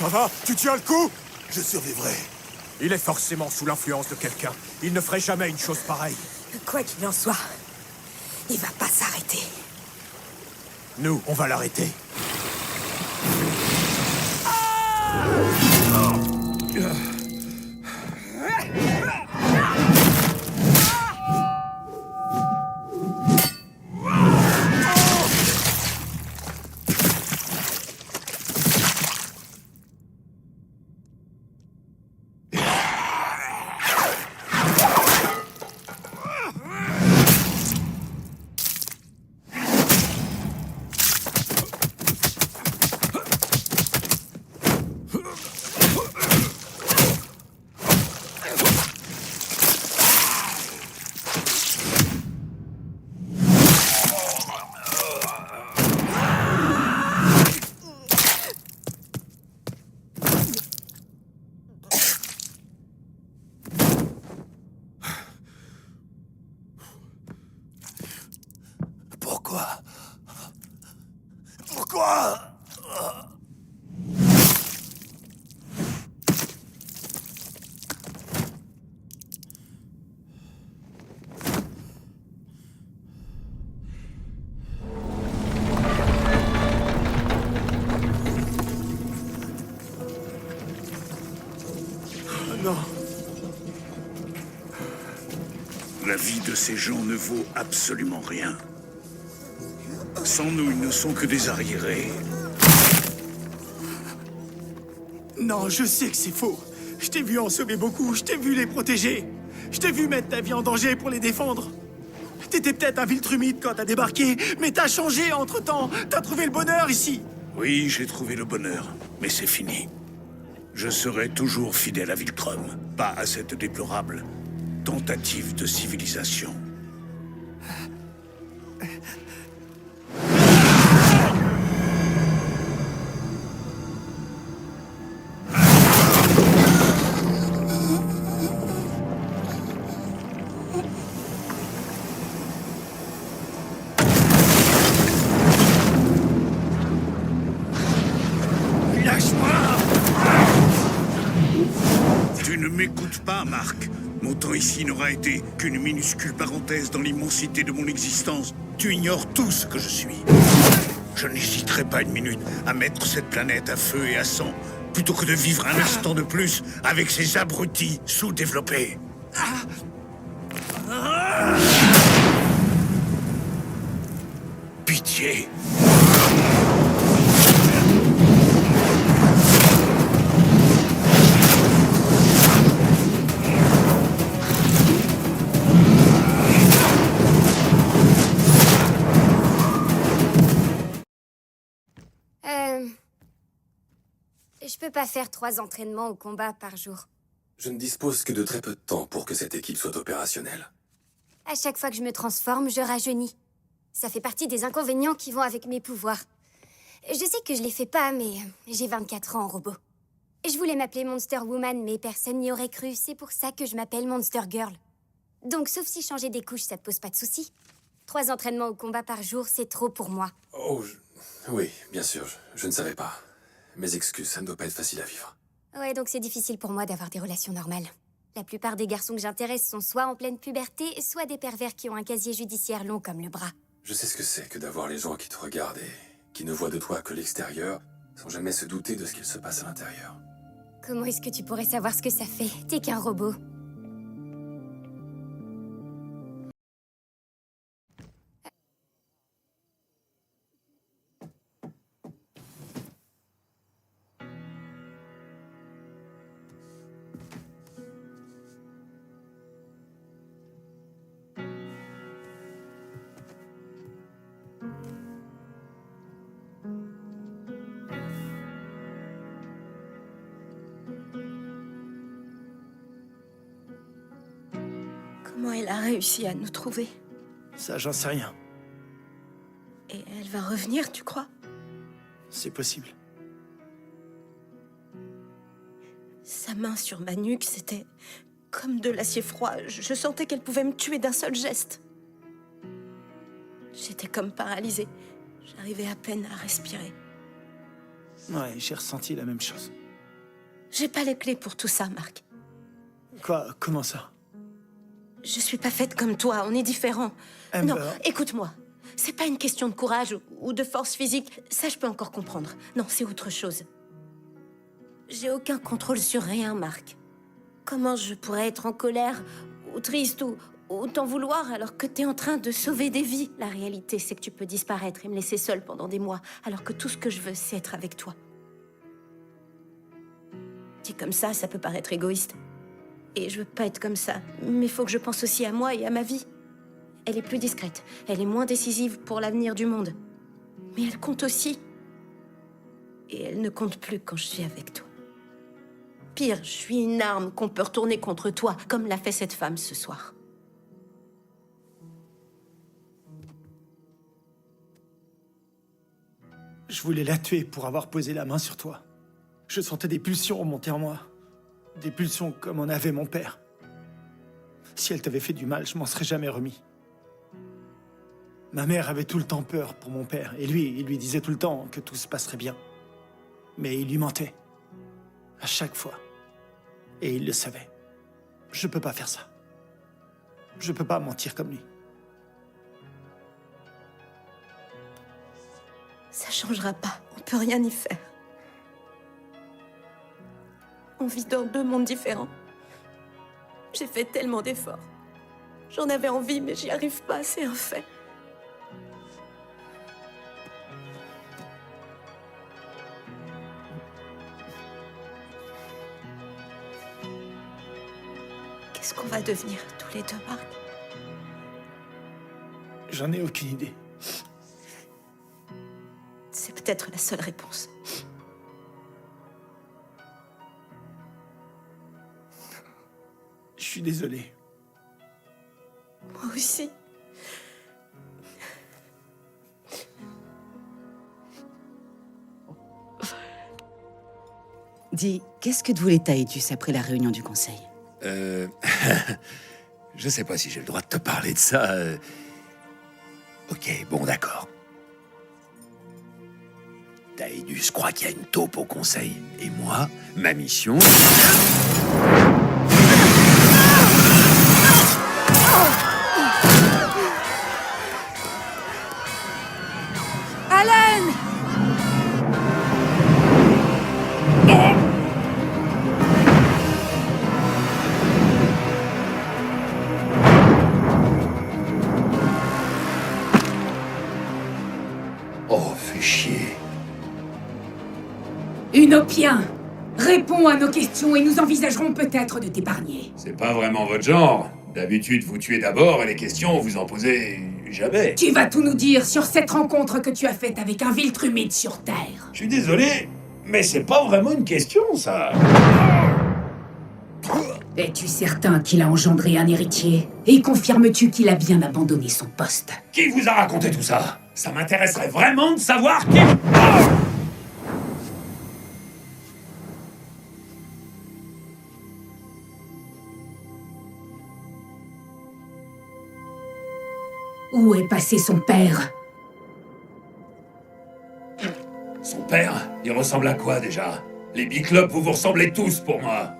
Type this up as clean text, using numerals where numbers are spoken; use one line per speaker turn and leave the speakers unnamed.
Ça va? Tu tiens le coup?
Je survivrai.
Il est forcément sous l'influence de quelqu'un. Il ne ferait jamais une chose pareille.
Quoi qu'il en soit, il va pas s'arrêter.
Nous, on va l'arrêter.
Pourquoi? Pourquoi?
Non.
La vie de ces gens ne vaut absolument rien. Sans nous, ils ne sont que des arriérés.
Non, je sais que c'est faux. Je t'ai vu en sauver beaucoup, je t'ai vu les protéger. Je t'ai vu mettre ta vie en danger pour les défendre. T'étais peut-être un Viltrumite quand t'as débarqué, mais t'as changé entre-temps. T'as trouvé le bonheur ici.
Oui, j'ai trouvé le bonheur, mais c'est fini. Je serai toujours fidèle à Viltrum, pas à cette déplorable tentative de civilisation. Tu ne m'écoutes pas, Marc. Mon temps ici n'aura été qu'une minuscule parenthèse dans l'immensité de mon existence. Tu ignores tout ce que je suis. Je n'hésiterai pas une minute à mettre cette planète à feu et à sang, plutôt que de vivre un instant de plus avec ces abrutis sous-développés. Pitié.
Je peux pas faire 3 entraînements au combat par jour.
Je ne dispose que de très peu de temps pour que cette équipe soit opérationnelle.
À chaque fois que je me transforme, je rajeunis. Ça fait partie des inconvénients qui vont avec mes pouvoirs. Je sais que je les fais pas, mais j'ai 24 ans en robot. Je voulais m'appeler Monster Woman, mais personne n'y aurait cru. C'est pour ça que je m'appelle Monster Girl. Donc, sauf si changer des couches, ça te pose pas de soucis. 3 entraînements au combat par jour, c'est trop pour moi.
Oh, oui, bien sûr, je ne savais pas. Mes excuses, ça ne doit pas être facile à vivre.
Ouais, donc c'est difficile pour moi d'avoir des relations normales. La plupart des garçons que j'intéresse sont soit en pleine puberté, soit des pervers qui ont un casier judiciaire long comme le bras.
Je sais ce que c'est que d'avoir les gens qui te regardent et qui ne voient de toi que l'extérieur, sans jamais se douter de ce qu'il se passe à l'intérieur.
Comment est-ce que tu pourrais savoir ce que ça fait? T'es qu'un robot.
Comment elle a réussi à nous trouver?
Ça, j'en sais rien.
Et elle va revenir, tu crois?
C'est possible.
Sa main sur ma nuque, c'était comme de l'acier froid. Je sentais qu'elle pouvait me tuer d'un seul geste. J'étais comme paralysée. J'arrivais à peine à respirer.
Ouais, j'ai ressenti la même chose.
J'ai pas les clés pour tout ça, Mark.
Quoi? Comment ça?
Je suis pas faite comme toi, on est différents.
Amber.
Non, écoute-moi. C'est pas une question de courage ou de force physique. Ça, je peux encore comprendre. Non, c'est autre chose. J'ai aucun contrôle sur rien, Mark. Comment je pourrais être en colère, ou triste, ou t'en vouloir alors que t'es en train de sauver des vies? La réalité, c'est que tu peux disparaître et me laisser seule pendant des mois, alors que tout ce que je veux, c'est être avec toi. Dit comme ça peut paraître égoïste. Et je veux pas être comme ça, mais faut que je pense aussi à moi et à ma vie. Elle est plus discrète, elle est moins décisive pour l'avenir du monde. Mais elle compte aussi. Et elle ne compte plus quand je suis avec toi. Pire, je suis une arme qu'on peut retourner contre toi, comme l'a fait cette femme ce soir.
Je voulais la tuer pour avoir posé la main sur toi. Je sentais des pulsions remonter en moi. Des pulsions comme en avait mon père. Si elle t'avait fait du mal, je m'en serais jamais remis. Ma mère avait tout le temps peur pour mon père, et lui, il lui disait tout le temps que tout se passerait bien. Mais il lui mentait. À chaque fois. Et il le savait. Je peux pas faire ça. Je peux pas mentir comme lui.
Ça changera pas, on peut rien y faire. On vit dans deux mondes différents. J'ai fait tellement d'efforts. J'en avais envie, mais j'y arrive pas, c'est un fait. Qu'est-ce qu'on va devenir tous les deux, Mark?
J'en ai aucune idée.
C'est peut-être la seule réponse.
Je suis désolé.
Moi aussi.
Dis, qu'est-ce que te voulait Taïtus après la réunion du conseil?
Je sais pas si j'ai le droit de te parler de ça. Ok, bon, d'accord. Taïdus croit qu'il y a une taupe au conseil. Et moi, ma mission...
Alan!
Oh, fais chier.
Unopien, réponds à nos questions et nous envisagerons peut-être de t'épargner.
C'est pas vraiment votre genre. D'habitude, vous tuez d'abord et les questions, vous en posez jamais.
Tu vas tout nous dire sur cette rencontre que tu as faite avec un Viltrumite sur Terre.
Je suis désolé, mais c'est pas vraiment une question, ça.
Es-tu certain qu'il a engendré un héritier? Et confirmes-tu qu'il a bien abandonné son poste?
Qui vous a raconté tout ça? Ça m'intéresserait vraiment de savoir qui...
Où est passé son père?
Son père, il ressemble à quoi déjà? Les Biclopes, vous vous ressemblez tous pour moi.